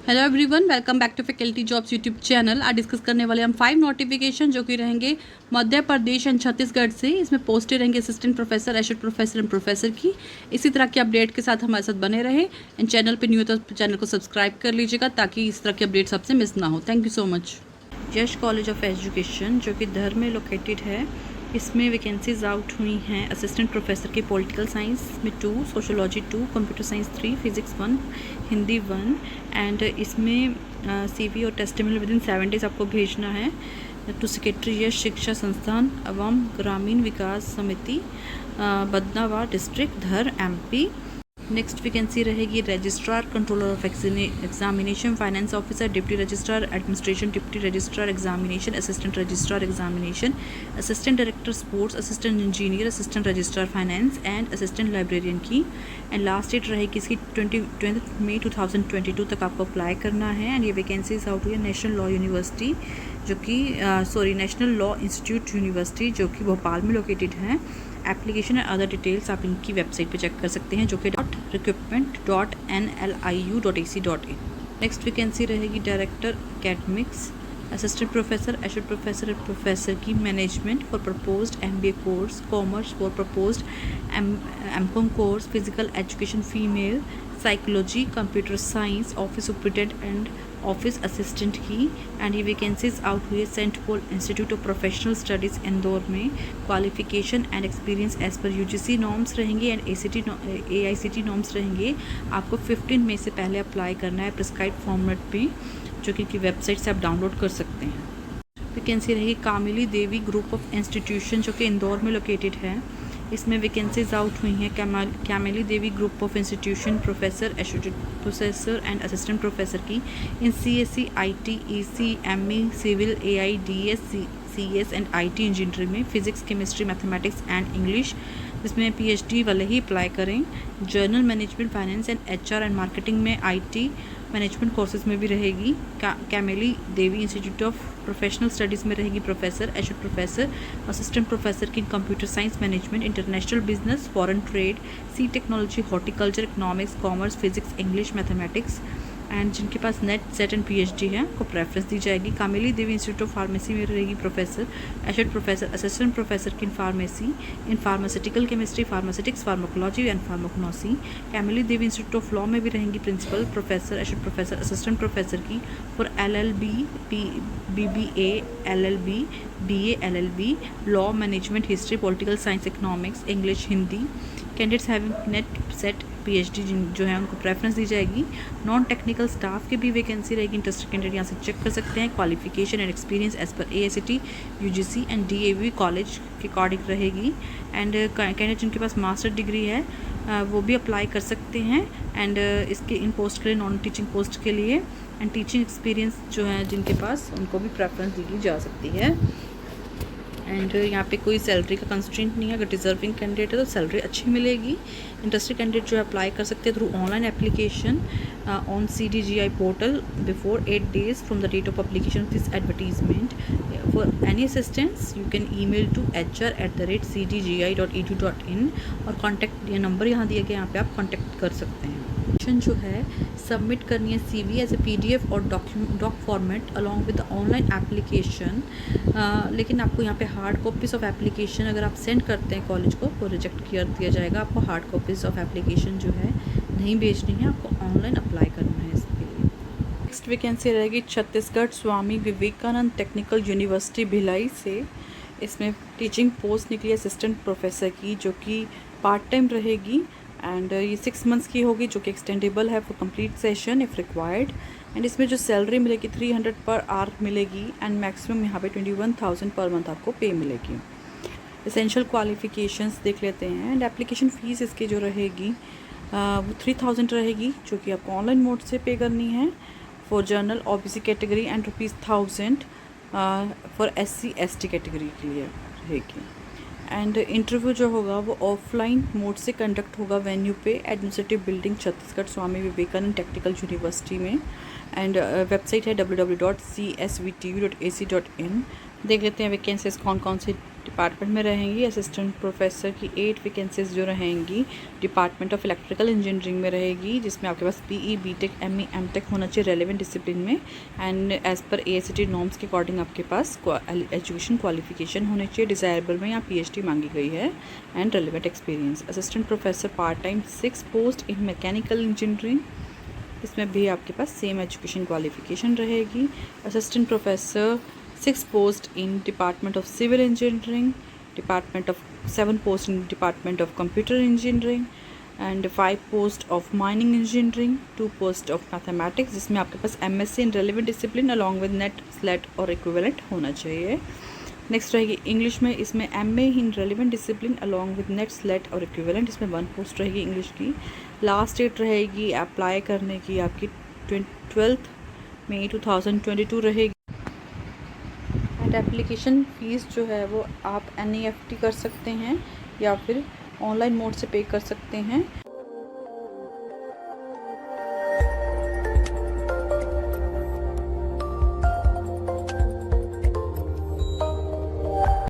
Hello everyone, welcome back to faculty jobs YouTube channel. आज discuss करने वाले हम 5 नोटिफिकेशन जो कि रहेंगे मध्य प्रदेश एंड छत्तीसगढ़ से। इसमें पोस्टें रहेंगे assistant professor, associate professor and professor की। इसी तरह के अपडेट के साथ हमारे साथ बने रहे। एंड चैनल पे न्यू है तो चैनल को सब्सक्राइब कर लीजिएगा ताकि इस तरह के अपडेट सबसे मिस ना हो। Thank you so much. Yash college of education जो कि धर में लोकेटेड है, इसमें वैकेंसीज आउट हुई हैं असिस्टेंट प्रोफेसर की पॉलिटिकल साइंस में 2, sociology 2, computer science 3, physics 1, Hindi 1। And इसमें सीवी और टेस्टिमोनियल विदिन 7 डेज आपको भेजना है टू सेक्रेटरी यश शिक्षा संस्थान एवं ग्रामीण विकास समिति, बदनावर डिस्ट्रिक्ट, धर, एमपी। नेक्स्ट वैकेंसी रहेगी registrar controller of examination, finance officer, deputy registrar administration, deputy registrar examination, assistant registrar examination, assistant director sports, assistant engineer, assistant registrar finance and assistant librarian की। And last date रहेगी इसकी 20 मई 2022 तक आपको apply करना है। And ये vacancies out हुई है नेशनल लॉ यूनिवर्सिटी जो कि नेशनल लॉ इंस्टीट्यूट यूनिवर्सिटी जो कि भोपाल में लोकेटेड है। एप्लीकेशन एंड अदर डिटेल्स आप इनकी वेबसाइट पे चेक कर सकते हैं जो कि recruitment.nliu.ac.in। नेक्स्ट वैकेंसी रहेगी director academics, assistant professor, associate professor and professor की management for proposed MBA course, commerce for proposed MCom course, physical education female, psychology, computer science, office superintendent and office assistant की। And ये vacancies out हुई है Saint Paul institute of professional studies Indore में। Qualification and experience as per UGC norms रहेंगे and AICTE norms रहेंगे। आपको 15 मई से पहले अप्लाई करना है प्रिस्क्राइब फॉर्मेट पे जो कि वेबसाइट से आप डाउनलोड कर सकते हैं। वैकेंसी रहेगी कामिली देवी ग्रुप ऑफ इंस्टीट्यूशन जो कि इंदौर में लोकेटेड है। इसमें वैकेंसीज आउट हुई हैं Kamili Devi group of institution, professor, associate professor and assistant professor की in CSE, IT, EC, ME, civil, AI, DS, CS and IT engineering में, physics, chemistry, mathematics and English, जिसमें PhD वाले ही अप्लाई करें। General management, finance and HR and marketing में IT management courses में भी रहेगी। Kamili Devi institute of professional studies में रहेगी professor, associate professor, assistant professor की computer science management, international business, foreign trade, C technology, horticulture, economics, commerce, physics, English, mathematics. And जिनके पास NET, SET and PhD है उनको प्रेफरेंस दी जाएगी। Kamili Devi institute of pharmacy में रहेगी professor, associate professor, assistant professor की pharmacy, in pharmaceutical chemistry, pharmaceutics, pharmacology and pharmacognosy. Kamili Devi institute of law में भी रहेंगी principal, professor, associate professor, assistant professor की for LLB, BBA, LLB, BA, LLB, law, management, history, political science, economics, English, Hindi. Candidates having net, set, PhD जो है उनको preference दी जाएगी। Non technical staff की भी वैकेंसी रहेगी। इंटरेस्टेड कैंडिडेट यहाँ से चेक कर सकते हैं। Qualification and experience as per AICTE, UGC and DAV college के अकॉर्डिंग रहेगी। एंड कैंडिडेट जिनके पास मास्टर डिग्री है वो भी अप्लाई कर सकते हैं। एंड इसके इन पोस्ट के लिए, नॉन टीचिंग पोस्ट के लिए एंड टीचिंग एक्सपीरियंस जो है जिनके पास, उनको भी प्रेफरेंस दी जा सकती है। एंड यहाँ पे कोई सैलरी का कंस्ट्रेंट नहीं है। अगर डिजर्विंग कैंडिडेट है तो सैलरी अच्छी मिलेगी। इंटरेस्टेड कैंडिडेट जो है अप्लाई कर सकते हैं through online application on CDGI portal before 8 days from the date of publication of this advertisement. For any assistance you can email to hr@cdgi.edu.in और कॉन्टैक्ट, ये नंबर यहाँ दिया गया, यहाँ पे आप कॉन्टैक्ट कर सकते हैं। जो है सबमिट करनी है CV एज ए PDF और dock format along with the online application. लेकिन आपको यहाँ पे हार्ड कॉपीज़ ऑफ एप्लीकेशन अगर आप सेंड करते हैं कॉलेज को तो रिजेक्ट कर दिया जाएगा। आपको हार्ड कॉपीज़ ऑफ एप्लीकेशन जो है नहीं भेजनी है, आपको ऑनलाइन अप्लाई करना है इसके लिए। नेक्स्ट वैकेंसी रहेगी छत्तीसगढ़ स्वामी विवेकानंद टेक्निकल यूनिवर्सिटी भिलाई से। इसमें टीचिंग पोस्ट निकली असिस्टेंट प्रोफेसर की जो कि पार्ट टाइम रहेगी। एंड ये 6 मंथ्स की होगी जो कि एक्सटेंडेबल है for complete session if required. And इसमें जो सैलरी मिलेगी 300 पर आवर मिलेगी एंड मैक्सिमम यहाँ पे 21,000 पर मंथ आपको पे मिलेगी। एसेंशियल क्वालिफिकेशंस देख लेते हैं। एंड एप्लीकेशन फ़ीस इसकी जो रहेगी वो 3,000 रहेगी जो कि आपको ऑनलाइन मोड से पे करनी है for general OBC category and ₹1,000 for SC ST category के लिए रहेगी। एंड इंटरव्यू जो होगा वो ऑफलाइन मोड से कंडक्ट होगा वेन्यू पे, administrative building, Chhattisgarh Swami Vivekananda technical university में। एंड वेबसाइट है www.csvtu.ac.in। देख लेते हैं वैकेंसीज कौन कौन से डिपार्टमेंट में रहेंगी असिस्टेंट प्रोफेसर की 8 वैकेंसीज जो रहेंगी डिपार्टमेंट ऑफ इलेक्ट्रिकल इंजीनियरिंग में रहेगी, जिसमें आपके पास BE BTech ME MTech होना चाहिए रेलेवेंट डिसिप्लिन में, and as per AICTE norms के अकॉर्डिंग आपके पास एजुकेशन क्वालिफिकेशन होने चाहिए। डिज़ायरेबल में यहाँ PhD मांगी गई है and relevant experience. Assistant professor part time 6 post in mechanical engineering, इसमें भी आपके पास सेम एजुकेशन क्वालिफिकेशन रहेगी। Assistant professor 6 post in department of civil engineering, department of 7 post in department of computer engineering and 5 post of mining engineering, 2 post of mathematics, जिसमें आपके पास MSc in relevant discipline along with NET SLET और equivalent होना चाहिए। Next रहेगी English में, इसमें MA in relevant discipline along with NET SLET और इक्विवेलेंट, इसमें 1 पोस्ट रहेगी इंग्लिश की। लास्ट डेट रहेगी अप्लाई करने की आपकी 12 मई 2022 रहेगी। एंड एप्लीकेशन फ़ीस जो है वो आप NEFT कर सकते हैं या फिर ऑनलाइन मोड से पे कर सकते हैं।